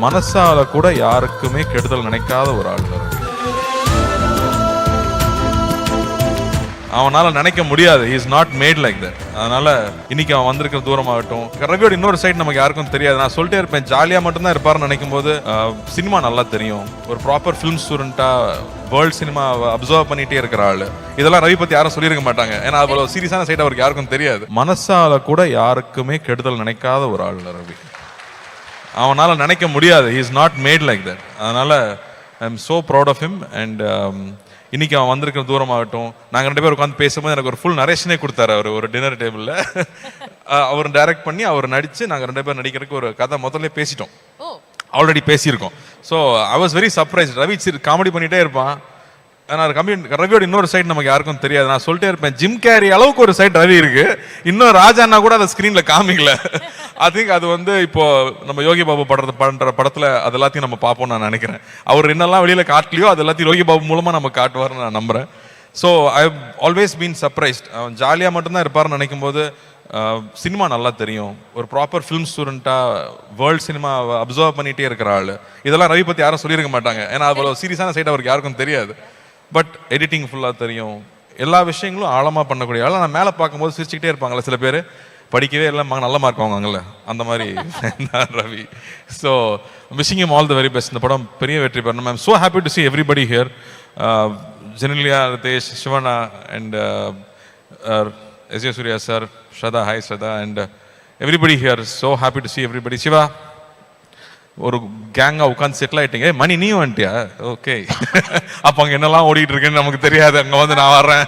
மனசால கூட யாருக்குமே கெடுதல் நினைக்காத ஒரு ஆள் ரவி. அவனால நினைக்க முடியாது. he is not made like that. அதனால இன்னைக்கு அவன் வந்திருக்கிற தூரமாகட்டும், ரவியோட இன்னொரு சைடு நமக்கு யாருக்கும் தெரியாது. நான் சொல்லிட்டே இருப்பேன், ஜாலியா மட்டும்தான் இருப்பாருன்னு நினைக்கும் போது சினிமா நல்லா தெரியும். ஒரு ப்ராப்பர் ஃபிலிம் ஸ்டூடெண்டா வேர்ல்ட் சினிமா அப்சர்வ் பண்ணிட்டே இருக்கிற ஆளு. இதெல்லாம் ரவி பத்தி யாரும் சொல்லியிருக்க மாட்டாங்க. ஏன்னா அவ்வளோ சீரியஸான சைடு அவருக்கு யாருக்கும் தெரியாது. மனசால கூட யாருக்குமே கெடுதல் நினைக்காத ஒரு ஆள் ரவி. அவனால நினைக்க முடியாது. he is not made like that. அதனால I am so proud of him. and இன்னைக்கு அவன் வந்திருக்கிற தூரமாகட்டும், நாங்கள் 2 பேர் உட்காந்து பேசும்போது எனக்கு ஒரு ஃபுல் நரேஷனே கொடுத்தாரு அவர் ஒரு டின்னர் டேபிளில். அவர் டைரக்ட் பண்ணி அவர் நடித்து நாங்கள் 2 பேர் நடிக்கிறதுக்கு ஒரு கதை முதல்ல பேசிட்டோம், ஆல்ரெடி பேசியிருக்கோம். So I was very surprise. Ravi comedy பண்ணிகிட்டே இருப்பான். ஆனால் ரவியோட இன்னொரு சைடு நமக்கு யாருக்கும் தெரியாது. நான் சொல்லிட்டே இருப்பேன், ஜிம் கேரி அளவுக்கு ஒரு சைடு ரவி இருக்கு. இன்னும் ராஜான்னா கூட அதை ஸ்க்ரீனில் காமிக்கல. ஐ திங்க் அது இப்போ நம்ம யோகி பாபு பண்ற படத்துல அது எல்லாத்தையும் நம்ம பார்ப்போம் நான் நினைக்கிறேன். அவர் என்னெல்லாம் வெளியில காட்டலையோ அது எல்லாத்தையும் யோகி பாபு மூலமா நம்ம காட்டுவார்னு நான் நம்புறேன். So I have always been surprised. அவன் ஜாலியாக மட்டும்தான் இருப்பார்னு நினைக்கும் போது சினிமா நல்லா தெரியும். ஒரு ப்ராப்பர் ஃபிலிம் ஸ்டூடெண்டா வேர்ல்ட் சினிமா அப்சர்வ் பண்ணிட்டே இருக்கிற ஆள். இதெல்லாம் ரவி பத்தி யாரும் சொல்லியிருக்க மாட்டாங்க. ஏன்னா அவ்வளோ சீரியஸான சைடு அவருக்கு யாருக்கும் தெரியாது. பட் எடிட்டிங் ஃபுல்லாக தெரியும். எல்லா விஷயங்களும் ஆழமாக பண்ணக்கூடிய ஆள். நான் மேலே பார்க்கும்போது சிரிச்சுக்கிட்டே இருப்பாங்களே சில பேர், படிக்கவே எல்லாம் நல்ல மார்க் வாங்குவாங்கல்ல, அந்த மாதிரி Ravi. So wishing him all the very best. இந்த படம் பெரிய வெற்றி பெறணும். I am so happy to see everybody here. Genelia, Riteish, Shivana and S Surya sir, Shraddha, hi Shraddha, and everybody here. So happy to see everybody. Siva, ஒரு கேங்காக உட்காந்து செட்டில் ஆகிட்டீங்க. மணி நீ வந்துட்டியா? ஓகே. அப்போ அங்கே என்னெல்லாம் ஓடிட்டு இருக்கேன்னு நமக்கு தெரியாது. அங்கே வந்து நான் வர்றேன்.